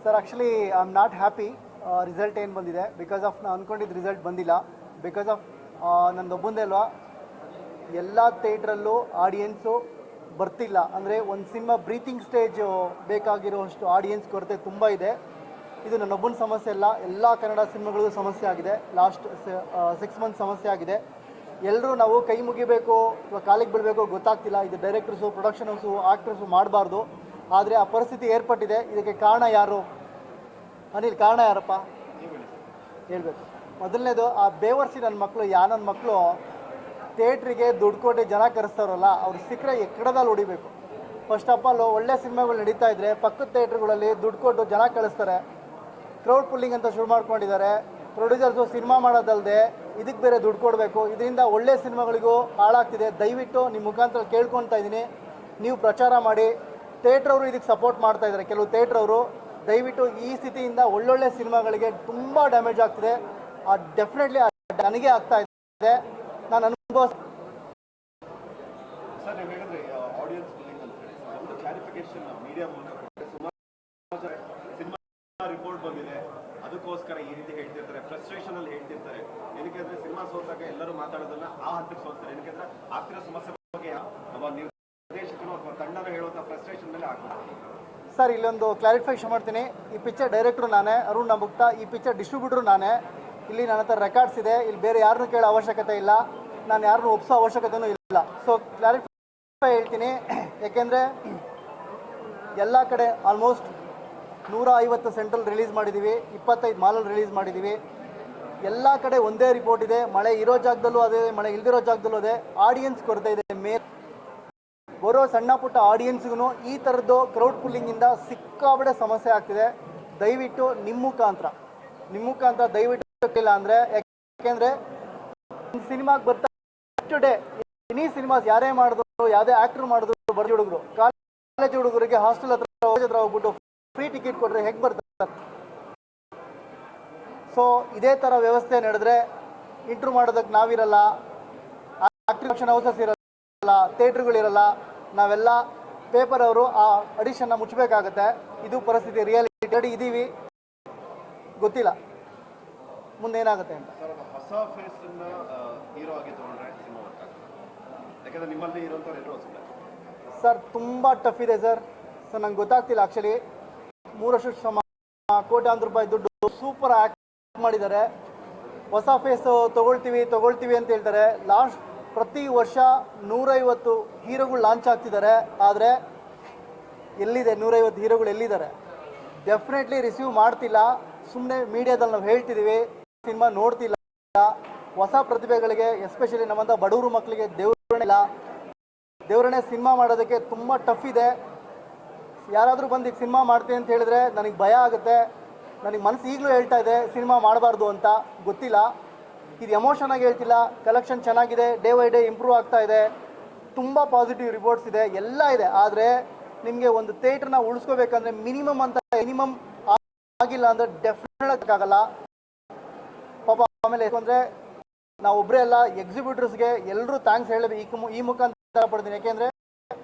Sir actually I am not happy result ಏನು ಬಂದಿದೆ because of ನಾನು ಅಂದ್ಕೊಂಡಿದ್ದು ರಿಸಲ್ಟ್ ಬಂದಿಲ್ಲ ಬಿಕಾಸ್ ಆಫ್ ನನ್ನೊಬ್ಬಂದೇ ಅಲ್ವಾ ಎಲ್ಲ ಥಿಯೇಟ್ರಲ್ಲೂ ಆಡಿಯನ್ಸು ಬರ್ತಿಲ್ಲ. ಅಂದರೆ ಒಂದು ಸಿನಿಮಾ ಬ್ರೀತಿಂಗ್ ಸ್ಟೇಜು ಬೇಕಾಗಿರುವಷ್ಟು ಆಡಿಯನ್ಸ್ ಕೊರತೆ ತುಂಬ ಇದೆ. ಇದು ನನ್ನೊಬ್ಬನ ಸಮಸ್ಯೆ ಅಲ್ಲ, ಎಲ್ಲ ಕನ್ನಡ ಸಿನಿಮಾಗಳಿಗೂ ಸಮಸ್ಯೆ ಆಗಿದೆ. ಲಾಸ್ಟ್ 6 ಮಂತ್ಸ್ ಸಮಸ್ಯೆ ಆಗಿದೆ. ಎಲ್ಲರೂ ನಾವು ಕೈ ಮುಗಿಬೇಕು ಅಥವಾ ಕಾಲಿಗೆ ಬೀಳಬೇಕು ಗೊತ್ತಾಗ್ತಿಲ್ಲ. ಇದು ಡೈರೆಕ್ಟರ್ಸು, ಪ್ರೊಡಕ್ಷನ್ ಹೌಸು, ಆ್ಯಕ್ಟ್ರಸ್ಸು ಮಾಡಬಾರ್ದು. ಆದರೆ ಆ ಪರಿಸ್ಥಿತಿ ಏರ್ಪಟ್ಟಿದೆ. ಇದಕ್ಕೆ ಕಾರಣ ಯಾರು? ಅನಿಲ್, ಕಾರಣ ಯಾರಪ್ಪ ಹೇಳಬೇಕು. ಮೊದಲನೇದು ಆ ಬೇವರ್ಸಿ ನನ್ನ ಮಕ್ಕಳು, ನನ್ನ ಮಕ್ಕಳು ಥಿಯೇಟ್ರಿಗೆ ದುಡ್ಡು ಕೊಟ್ಟು ಜನ ಕರೆಸ್ತಾರಲ್ಲ, ಅವ್ರು ಸಿಕ್ಕರೆ ಎಕ್ಕಡದಲ್ಲಿ ಹೊಡಿಬೇಕು. ಫಸ್ಟ್ ಆಫ್ ಆಲ್ ಒಳ್ಳೆ ಸಿನಿಮಾಗಳು ನಡೀತಾ ಇದ್ದರೆ ಪಕ್ಕದ ಥಿಯೇಟ್ರ್ಗಳಲ್ಲಿ ದುಡ್ಡು ಕೊಟ್ಟು ಜನ ಕಳಿಸ್ತಾರೆ. ಕ್ರೌಡ್ ಪುಲ್ಲಿಂಗ್ ಅಂತ ಶುರು ಮಾಡ್ಕೊಂಡಿದ್ದಾರೆ. ಪ್ರೊಡ್ಯೂಸರ್ಸು ಸಿನಿಮಾ ಮಾಡೋದಲ್ಲದೆ ಇದಕ್ಕೆ ಬೇರೆ ದುಡ್ಡು ಕೊಡಬೇಕು. ಇದರಿಂದ ಒಳ್ಳೆ ಸಿನಿಮಾಗಳಿಗೂ ಹಾಳಾಗ್ತಿದೆ. ದಯವಿಟ್ಟು ನಿಮ್ಮ ಮುಖಾಂತರ ಕೇಳ್ಕೊತಾ ಇದ್ದೀನಿ, ನೀವು ಪ್ರಚಾರ ಮಾಡಿ. ಥಿಯೇಟ್ರವರು ಇದಕ್ಕೆ ಸಪೋರ್ಟ್ ಮಾಡ್ತಾ ಇದ್ದಾರೆ. ಕೆಲವು ಥಿಯೇಟ್ರವರು ದಯವಿಟ್ಟು ಈ ಸ್ಥಿತಿಯಿಂದ ಒಳ್ಳೊಳ್ಳೆ ಸಿನಿಮಾಗಳಿಗೆ ತುಂಬ ಡ್ಯಾಮೇಜ್ ಆಗ್ತಿದೆ. ಡೆಫಿನೆಟ್ಲಿ ನನಗೆ ಆಗ್ತಾ ಇದೆ. ನಾನು ಅನುಭವ ಸರ್, ನೀವು ಹೇಳಿದ್ರೆ ಆಡಿಯನ್ಸ್ ಬಿಲ್ಲಿಂಗ್ ಅಂತ ಹೇಳಿ ಒಂದು ಕ್ಲಾರಿಫಿಕೇಶನ್ ಮೀಡಿಯಾ ಮೂಲಕ ಕೊಟ್ಟರೆ ಸುಮಾರು ಸಿನಿಮಾ ರಿಪೋರ್ಟ್ ಬಂದಿದೆ, ಅದಕ್ಕೋಸ್ಕರ ಈ ರೀತಿ ಹೇಳ್ತಿರ್ತಾರೆ, ಫ್ರಸ್ಟ್ರೇಷನ್ ಅಲ್ಲಿ ಹೇಳ್ತಿರ್ತಾರೆ. ಏನಕ್ಕೆ ಅಂದ್ರೆ ಸಿನಿಮಾ ಸೋತಾಗ ಎಲ್ಲರೂ ಮಾತಾಡೋದನ್ನ ಆ ಹಂತಕ್ಕೆ ಸೋಲ್ತಾರೆ. ಏನಕ್ಕೆ ಅಂದ್ರೆ ಆಗ್ತಿರೋ ಸಮಸ್ಯೆ ಬಗ್ಗೆ ಅಥವಾ ನಿರ್ದೇಶಕರು ಅಥವಾ ತಂಡನ ಹೇಳುವಂಥ ಫ್ರಸ್ಟ್ರೇಷನ್ ಮೇಲೆ ಆಗ್ತಾರೆ. ಸರ್, ಇಲ್ಲೊಂದು ಕ್ಲಾರಿಫಿಕೇಶನ್ ಮಾಡ್ತೀನಿ. ಈ ಪಿಕ್ಚರ್ ಡೈರೆಕ್ಟ್ರು ನಾನೇ, ಅರುಣ್ ನಮುಕ್ತಾ. ಈ ಪಿಕ್ಚರ್ ಡಿಸ್ಟ್ರಿಬ್ಯೂಟ್ರು ನಾನೇ. ಇಲ್ಲಿ ನನ್ನ ಹತ್ರ ರೆಕಾರ್ಡ್ಸ್ ಇದೆ. ಇಲ್ಲಿ ಬೇರೆ ಯಾರನ್ನೂ ಕೇಳೋ ಅವಶ್ಯಕತೆ ಇಲ್ಲ, ನಾನು ಯಾರನ್ನೂ ಒಪ್ಸೋ ಅವಶ್ಯಕತೆಯೂ ಇಲ್ಲ. ಸೊ ಕ್ಲಾರಿಫೈ ಹೇಳ್ತೀನಿ. ಯಾಕೆಂದರೆ ಎಲ್ಲ ಕಡೆ ಆಲ್ಮೋಸ್ಟ್ 150 ಸೆಂಟ್ರಲ್ ರಿಲೀಸ್ ಮಾಡಿದ್ದೀವಿ, 25 ಮಾಲಲ್ಲಿ ರಿಲೀಸ್ ಮಾಡಿದ್ದೀವಿ. ಎಲ್ಲ ಕಡೆ ಒಂದೇ ರಿಪೋರ್ಟ್ ಇದೆ. ಮಳೆ ಇರೋ ಜಾಗದಲ್ಲೂ ಅದೇ, ಮಳೆ ಇಲ್ದಿರೋ ಜಾಗದಲ್ಲೂ ಅದೇ. ಆಡಿಯನ್ಸ್ ಕೊರತೆ ಇದೆ. ಬರೋ ಸಣ್ಣ ಪುಟ್ಟ ಆಡಿಯನ್ಸ್ಗೂ ಈ ಥರದ್ದು ಕ್ರೌಡ್ ಪುಲ್ಲಿಂಗಿಂದ ಸಿಕ್ಕಾಬಡೆ ಸಮಸ್ಯೆ ಆಗ್ತಿದೆ. ದಯವಿಟ್ಟು ನಿಮ್ಮ ಮುಖಾಂತರ ದಯವಿಟ್ಟು ಇಲ್ಲ ಅಂದರೆ, ಯಾಕೆಂದರೆ ಸಿನಿಮಾಗೆ ಬರ್ತಾ ಡೇ ಎನಿ ಸಿನಿಮಾಸ್ ಯಾರೇ ಮಾಡಿದ್ರು, ಯಾವುದೇ ಆ್ಯಕ್ಟ್ರ್ ಮಾಡಿದ್ರು, ಬರ್ಜಿ ಹುಡುಗರು, ಕಾಲೇಜ್ ಹುಡುಗರಿಗೆ ಹಾಸ್ಟೆಲ್ ಹತ್ರ ಹೋಗ್ಬಿಟ್ಟು ಫ್ರೀ ಟಿಕೆಟ್ ಕೊಟ್ಟರೆ ಹೇಗೆ ಬರ್ತಾರೆ? ಸೊ ಇದೇ ಥರ ವ್ಯವಸ್ಥೆ ನಡೆದ್ರೆ ಇಂಟ್ರೂ ಮಾಡೋದಕ್ಕೆ ನಾವಿರಲ್ಲ, ಆ್ಯಕ್ಟ್ರಿಕ್ಷನ್ ಹೌಸಸ್ ಇರಲ್ಲ, ಥಿಯೇಟ್ರುಗಳಿರಲ್ಲ. ನಾವೆಲ್ಲ ಪೇಪರ್ ಅವರು ಆ ಅಡಿಷನ್ನ ಮುಚ್ಚಬೇಕಾಗತ್ತೆ. ಇದು ಪರಿಸ್ಥಿತಿ, ರಿಯಾಲಿಟಿ ಇದ್ದೀವಿ. ಗೊತ್ತಿಲ್ಲ ಮುಂದೆ ಏನಾಗುತ್ತೆ ಅಂತ. ಹೊಸ ಫೇಸ್ ಹೀರೋ ಆಗಿ ತಗೊಂಡ್ರೆ ಸಿನಿಮಾ ವರ್ಕ್ ಆಗ್ತದೆ, ಯಾಕಂದ್ರೆ ನಿಮ್ಮಲ್ಲಿ ಇರೋಂಥವ್ರು ಎಲ್ಲರೂ ಹೊಸ. ಸರ್ ತುಂಬ ಟಫ್ ಇದೆ ಸರ್. ನಂಗೆ ಗೊತ್ತಾಗ್ತಿಲ್ಲ. ಆ್ಯಕ್ಚುಲಿ 3 ವರ್ಷ ಕೋಟ್ಯಾಂತರ ರೂಪಾಯಿ ದುಡ್ಡು ಸೂಪರ್ ಆ್ಯಕ್ಟ್ ಮಾಡಿದ್ದಾರೆ. ಹೊಸ ಫೇಸ್ ತೊಗೊಳ್ತೀವಿ ಅಂತ ಹೇಳ್ತಾರೆ. ಲಾಸ್ಟ್ ಪ್ರತಿ ವರ್ಷ 150 ಹೀರೋಗಳು ಲಾಂಚ್ ಆಗ್ತಿದ್ದಾರೆ. ಆದರೆ ಎಲ್ಲಿದೆ 150 ಹೀರೋಗಳು ಎಲ್ಲಿದ್ದಾರೆ? ಡೆಫಿನೆಟ್ಲಿ ರಿಸೀವ್ ಮಾಡ್ತಿಲ್ಲ. ಸುಮ್ಮನೆ ಮೀಡಿಯಾದಲ್ಲಿ ನಾವು ಹೇಳ್ತಿದ್ದೀವಿ, ಸಿನಿಮಾ ನೋಡ್ತಿಲ್ಲ. ಹೊಸ ಪ್ರತಿಭೆಗಳಿಗೆ, ಎಸ್ಪೆಷಲಿ ನಮ್ಮಂಥ ಬಡವರು ಮಕ್ಕಳಿಗೆ ದೇವರಣೆ ಸಿನಿಮಾ ಮಾಡೋದಕ್ಕೆ ತುಂಬ ಟಫ್ ಇದೆ. ಯಾರಾದರೂ ಬಂದು ಈಗ ಸಿನಿಮಾ ಮಾಡ್ತೀನಿ ಅಂತ ಹೇಳಿದ್ರೆ ನನಗೆ ಭಯ ಆಗುತ್ತೆ. ನನಗೆ ಮನಸ್ಸು ಈಗಲೂ ಹೇಳ್ತಾ ಇದೆ ಸಿನಿಮಾ ಮಾಡಬಾರ್ದು ಅಂತ. ಗೊತ್ತಿಲ್ಲ, ಇದು ಎಮೋಷನಾಗಿ ಹೇಳ್ತಿಲ್ಲ. ಕಲೆಕ್ಷನ್ ಚೆನ್ನಾಗಿದೆ, ಡೇ ಬೈ ಡೇ ಇಂಪ್ರೂವ್ ಆಗ್ತಾ ಇದೆ. ತುಂಬ ಪಾಸಿಟಿವ್ ರಿಪೋರ್ಟ್ಸ್ ಇದೆ, ಎಲ್ಲ ಇದೆ. ಆದರೆ ನಿಮಗೆ ಒಂದು ಥಿಯೇಟ್ರನ್ನ ಉಳಿಸ್ಕೋಬೇಕಂದ್ರೆ ಮಿನಿಮಮ್ ಆಗಿಲ್ಲ ಅಂದರೆ ಡೆಫಿನೆಟ್ ಆಗಲ್ಲ ಪಾಪ. ಆಮೇಲೆ ಯಾಕಂದರೆ ನಾವೊಬ್ಬರೇ ಎಲ್ಲ, ಎಕ್ಸಿಬ್ಯೂಟರ್ಸ್ಗೆ ಎಲ್ಲರೂ ಥ್ಯಾಂಕ್ಸ್ ಹೇಳಬೇಕು ಈ ಮುಖಾಂತರ ಪಡ್ತೀನಿ. ಯಾಕೆಂದರೆ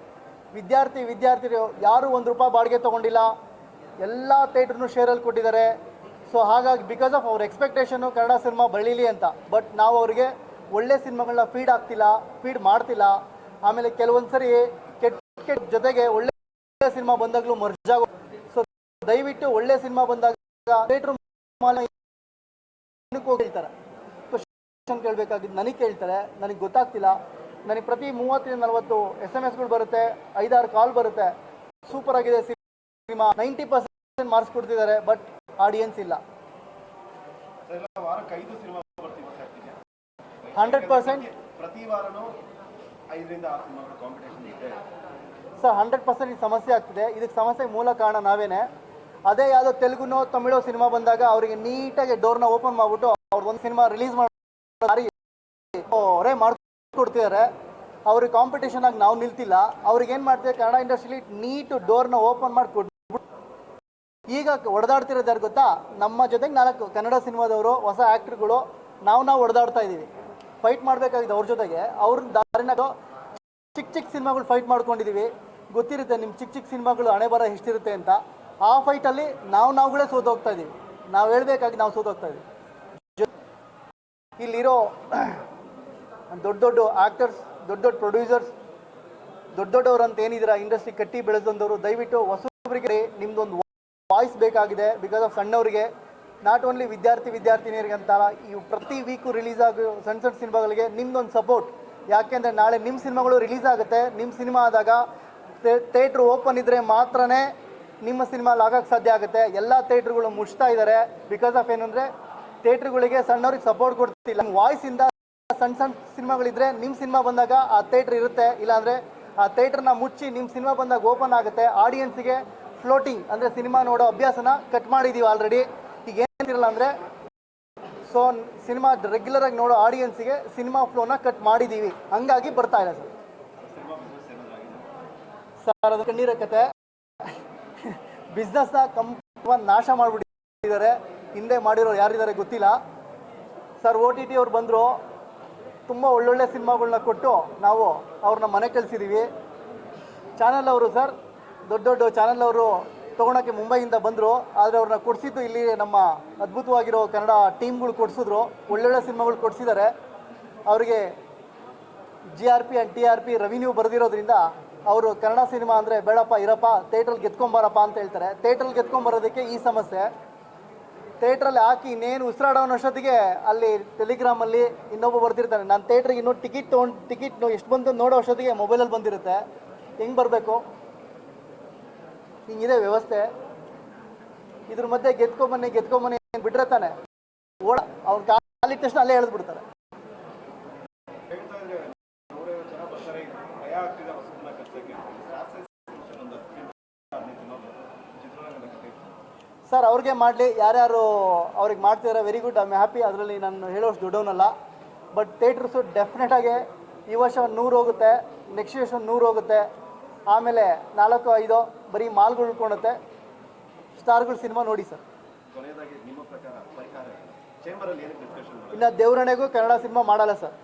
ವಿದ್ಯಾರ್ಥಿಗಳು ಯಾರೂ ₹1 ಬಾಡಿಗೆ ತೊಗೊಂಡಿಲ್ಲ. ಎಲ್ಲ ಥಿಯೇಟ್ರನ್ನು ಶೇರಲ್ಲಿ ಕೊಟ್ಟಿದ್ದಾರೆ. ಸೊ ಹಾಗಾಗಿ ಬಿಕಾಸ್ ಆಫ್ ಅವ್ರ ಎಕ್ಸ್ಪೆಕ್ಟೇಷನ್ನು ಕನ್ನಡ ಸಿನಿಮಾ ಬೆಳೀಲಿ ಅಂತ. ಬಟ್ ನಾವು ಅವರಿಗೆ ಒಳ್ಳೆ ಸಿನಿಮಾಗಳನ್ನ ಫೀಡ್ ಮಾಡ್ತಿಲ್ಲ. ಆಮೇಲೆ ಕೆಲವೊಂದು ಸರಿ ಕೆಟ್ಟ ಜೊತೆಗೆ ಒಳ್ಳೆ ಸಿನಿಮಾ ಬಂದಾಗಲೂ ಮರ್ಜ್ ಆಗೋ. ಸೊ ದಯವಿಟ್ಟು ಒಳ್ಳೆ ಸಿನಿಮಾ ಬಂದಾಗ ಥಿಯೇಟ್ರ್ ಹೇಳ್ತಾರೆ, ಕ್ವಶನ್ ಕೇಳಬೇಕಾಗಿದ್ದು ನನಗೆ ಕೇಳ್ತಾರೆ. ನನಗೆ ಗೊತ್ತಾಗ್ತಿಲ್ಲ. ನನಗೆ ಪ್ರತಿ 30-40 SMS ಬರುತ್ತೆ, 5-6 ಕಾಲ್ ಬರುತ್ತೆ. ಸೂಪರ್ ಆಗಿದೆ ಸಿನಿಮಾ, 90% ಮಾರ್ಕ್ಸ್ ಕೊಡ್ತಿದ್ದಾರೆ. ಬಟ್ ಆಡಿಯನ್ಸ್ ಇಲ್ಲ. 100% ಪ್ರತಿ ವಾರನೂ 5-6 ಸಿನಿಮಾಗಳ ಕಾಂಪಿಟೇಷನ್ ಇದೆ ಸರ್. 100% ಈ ಸಮಸ್ಯೆ ಆಗ್ತಿದೆ. ಇದಕ್ಕೆ ಸಮಸ್ಯೆಗೆ ಮೂಲ ಕಾರಣ ನಾವೇನೆ. ಅದೇ ಯಾವುದೋ ತೆಲುಗುನೋ ತಮಿಳೋ ಸಿನಿಮಾ ಬಂದಾಗ ಅವರಿಗೆ ನೀಟಾಗಿ ಡೋರ್ನ ಓಪನ್ ಮಾಡಿಬಿಟ್ಟು ಅವ್ರದ್ದೊಂದು ಸಿನಿಮಾ ರಿಲೀಸ್ ಅವರೇ ಮಾಡಿಕೊಡ್ತಿದ್ದಾರೆ. ಅವ್ರಿಗೆ ಕಾಂಪಿಟೇಷನ್ ಆಗಿ ನಾವು ನಿಲ್ತಿಲ್ಲ. ಅವ್ರಿಗೆ ಏನು ಮಾಡ್ತೀವಿ, ಕನ್ನಡ ಇಂಡಸ್ಟ್ರಿಲಿ ನೀಟು ಡೋರ್ನ ಓಪನ್ ಮಾಡಿ ಕೊಟ್ಬಿಟ್ಟು ಈಗ ಹೊಡೆದಾಡ್ತಿರೋದು ಯಾರು ಗೊತ್ತಾ? ನಮ್ಮ ಜೊತೆಗೆ 4 ಕನ್ನಡ ಸಿನಿಮಾದವರು, ಹೊಸ ಆ್ಯಕ್ಟ್ರುಗಳು, ನಾವು ಹೊಡೆದಾಡ್ತಾ ಇದ್ದೀವಿ. ಫೈಟ್ ಮಾಡಬೇಕಾಗಿದೆ ಅವ್ರ ಜೊತೆಗೆ. ಅವ್ರ ದಾರಿನ ಚಿಕ್ಕ ಸಿನಿಮಾಗಳು ಫೈಟ್ ಮಾಡ್ಕೊಂಡಿದ್ದೀವಿ. ಗೊತ್ತಿರುತ್ತೆ ನಿಮ್ಮ ಚಿಕ್ಕ ಸಿನಿಮಾಗಳು ಹಣೆ ಬರ ಎಷ್ಟಿರುತ್ತೆ ಅಂತ. ಆ ಫೈಟಲ್ಲಿ ನಾವುಗಳೇ ಸೋತೋಗ್ತಾ ಇದ್ದೀವಿ. ನಾವು ಹೇಳ್ಬೇಕಾಗಿ ನಾವು ಸೋತೋಗ್ತಾ ಇದ್ದೀವಿ. ಇಲ್ಲಿರೋ ದೊಡ್ಡ ಆ್ಯಕ್ಟರ್ಸ್, ದೊಡ್ಡ ಪ್ರೊಡ್ಯೂಸರ್ಸ್, ದೊಡ್ಡವ್ರು ಅಂತ ಏನಿದ್ದೀರಾ, ಇಂಡಸ್ಟ್ರಿ ಕಟ್ಟಿ ಬೆಳೆದಂಥವ್ರು, ದಯವಿಟ್ಟು ಹೊಸಬರಿಗೆ ನಿಮ್ದೊಂದು ವಾಯ್ಸ್ ಬೇಕಾಗಿದೆ. ಬಿಕಾಸ್ ಆಫ್ ಸಣ್ಣವರಿಗೆ, ನಾಟ್ ಓನ್ಲಿ ವಿದ್ಯಾರ್ಥಿನಿಯರಿಗೆ ಅಂತ ಈ ಪ್ರತಿ ವೀಕು ರಿಲೀಸ್ ಆಗೋ ಸಣ್ಣ ಸಿನಿಮಾಗಳಿಗೆ ನಿಮ್ದೊಂದು ಸಪೋರ್ಟ್. ಯಾಕೆಂದರೆ ನಾಳೆ ನಿಮ್ಮ ಸಿನಿಮಾಗಳು ರಿಲೀಸ್ ಆಗುತ್ತೆ. ನಿಮ್ಮ ಸಿನಿಮಾ ಆದಾಗ ಥಿಯೇಟ್ರ್ ಓಪನ್ ಇದ್ದರೆ ಮಾತ್ರ ನಿಮ್ಮ ಸಿನಿಮಾ ಆಗೋಕ್ಕೆ ಸಾಧ್ಯ ಆಗುತ್ತೆ. ಎಲ್ಲ ಥಿಯೇಟ್ರುಗಳು ಮುಚ್ತಾ ಇದ್ದಾರೆ. ಬಿಕಾಸ್ ಆಫ್ ಏನಂದರೆ ಥಿಯೇಟ್ರುಗಳಿಗೆ ಸಣ್ಣವ್ರಿಗೆ ಸಪೋರ್ಟ್ ಕೊಡ್ತಿಲ್ಲ. ವಾಯ್ಸಿಂದ ಸಣ್ಣ ಸಿನಿಮಾಗಳಿದ್ರೆ ನಿಮ್ಮ ಸಿನಿಮಾ ಬಂದಾಗ ಆ ಥಿಯೇಟ್ರ್ ಇರುತ್ತೆ, ಇಲ್ಲಾಂದರೆ ಆ ಥಿಯೇಟ್ರನ್ನ ಮುಚ್ಚಿ ನಿಮ್ಮ ಸಿನಿಮಾ ಬಂದಾಗ ಓಪನ್ ಆಗುತ್ತೆ. ಆಡಿಯನ್ಸಿಗೆ ಫ್ಲೋಟಿಂಗ್ ಅಂದರೆ ಸಿನಿಮಾ ನೋಡೋ ಅಭ್ಯಾಸನ ಕಟ್ ಮಾಡಿದ್ದೀವಿ ಆಲ್ರೆಡಿ. ಈಗ ಏನಿರಲ್ಲ ಅಂದರೆ ಸೊ ಸಿನಿಮಾ ರೆಗ್ಯುಲರಾಗಿ ನೋಡೋ ಆಡಿಯನ್ಸಿಗೆ ಸಿನಿಮಾ ಫ್ಲೋನ ಕಟ್ ಮಾಡಿದ್ದೀವಿ, ಹಂಗಾಗಿ ಬರ್ತಾ ಇಲ್ಲ ಸರ್. ಅದು ಕಣ್ಣೀರ ಕತೆ. ಬಿಸ್ನೆಸ್ನ ನಾಶ ಮಾಡಿಬಿಟ್ಟಿದ್ದಾರೆ. ಹಿಂದೆ ಮಾಡಿರೋರು ಯಾರಿದ್ದಾರೆ ಗೊತ್ತಿಲ್ಲ ಸರ್. OTT ಅವ್ರು ಬಂದರು, ತುಂಬ ಒಳ್ಳೊಳ್ಳೆ ಸಿನಿಮಾಗಳನ್ನ ಕೊಟ್ಟು ನಾವು ಅವ್ರನ್ನ ಮನೆ ಕಳಿಸಿದ್ದೀವಿ. ಚಾನಲ್ ಅವರು ಸರ್, ದೊಡ್ಡ ಚಾನಲ್ ಅವರು ತೊಗೊಳಕ್ಕೆ ಮುಂಬೈಯಿಂದ ಬಂದರು. ಆದರೆ ಅವ್ರನ್ನ ಕೊಡಿಸಿದ್ದು ಇಲ್ಲಿ ನಮ್ಮ ಅದ್ಭುತವಾಗಿರೋ ಕನ್ನಡ ಟೀಮ್ಗಳು ಕೊಡಿಸಿದ್ರು. ಒಳ್ಳೊಳ್ಳೆ ಸಿನಿಮಾಗಳು ಕೊಡಿಸಿದ್ದಾರೆ. ಅವರಿಗೆ GRP ಆ್ಯಂಡ್ TRP ರೆವಿನ್ಯೂ ಬರೆದಿರೋದ್ರಿಂದ ಅವರು ಕನ್ನಡ ಸಿನಿಮಾ ಅಂದರೆ ಬೇಡಪ್ಪ ಇರಪ್ಪ, ಥಿಯೇಟ್ರಲ್ಲಿ ಗೆದ್ಕೊಂಬರಪ್ಪ ಅಂತ ಹೇಳ್ತಾರೆ. ಥಿಯೇಟ್ರಲ್ಲಿ ಗೆದ್ಕೊಂಬರೋದಕ್ಕೆ ಈ ಸಮಸ್ಯೆ. ಥಿಯೇಟ್ರಲ್ಲಿ ಹಾಕಿ ಇನ್ನೇನು ಉಸಿರಾಡೋನ ಅಷ್ಟೊತ್ತಿಗೆ ಅಲ್ಲಿ ಟೆಲಿಗ್ರಾಮಲ್ಲಿ ಇನ್ನೊಬ್ಬ ಬರ್ತಿರ್ತಾನೆ, ನಾನು ಥಿಯೇಟ್ರಿಗೆ ಇನ್ನೂ ಟಿಕೆಟ್ ಎಷ್ಟು ಬಂತು ನೋಡೋ ಅಷ್ಟೊತ್ತಿಗೆ ಮೊಬೈಲಲ್ಲಿ ಬಂದಿರುತ್ತೆ. ಹೆಂಗೆ ಬರಬೇಕು? ಹಿಂಗಿದೆ ವ್ಯವಸ್ಥೆ. ಇದ್ರ ಮಧ್ಯೆ ಗೆದ್ಕೊಂಬನ್ನಿ ಬಿಟ್ರೆ ತಾನೆ ಓಡ ಅವ್ರ ಕಾಲಿಟ್ಟ ತಕ್ಷಣ ಅಲ್ಲೇ ಎಳೆದ್ಬಿಡ್ತಾರೆ. ಸರ್ ಅವ್ರಿಗೆ ಮಾಡಲಿ, ಯಾರ್ಯಾರು ಅವ್ರಿಗೆ ಮಾಡ್ತಿದ್ದಾರೆ very good, I am happy. ಅದರಲ್ಲಿ ನಾನು ಹೇಳೋಷ್ಟು ದೊಡ್ಡವನಲ್ಲ. ಬಟ್ ಥಿಯೇಟ್ರಸು ಡೆಫಿನೆಟಾಗಿ ಈ ವರ್ಷ 100 ಹೋಗುತ್ತೆ, ನೆಕ್ಸ್ಟ್ ವರ್ಷ 100 ಹೋಗುತ್ತೆ, ಆಮೇಲೆ 4-5 ಬರೀ ಮಾಲ್ಗಳು ಉಳ್ಕೊಳುತ್ತೆ. ಸ್ಟಾರ್ಗಳು ಸಿನಿಮಾ ನೋಡಿ ಸರ್. ನಿಮ್ಮ ಪ್ರಕಾರ ಪರಿಹಾರ ಚೇಂಬರಲ್ಲಿ ಏನು ಡಿಸ್ಕಷನ್? ಇನ್ನು ದೇವರಣೆಗೂ ಕನ್ನಡ ಸಿನಿಮಾ ಮಾಡಲ್ಲ ಸರ್.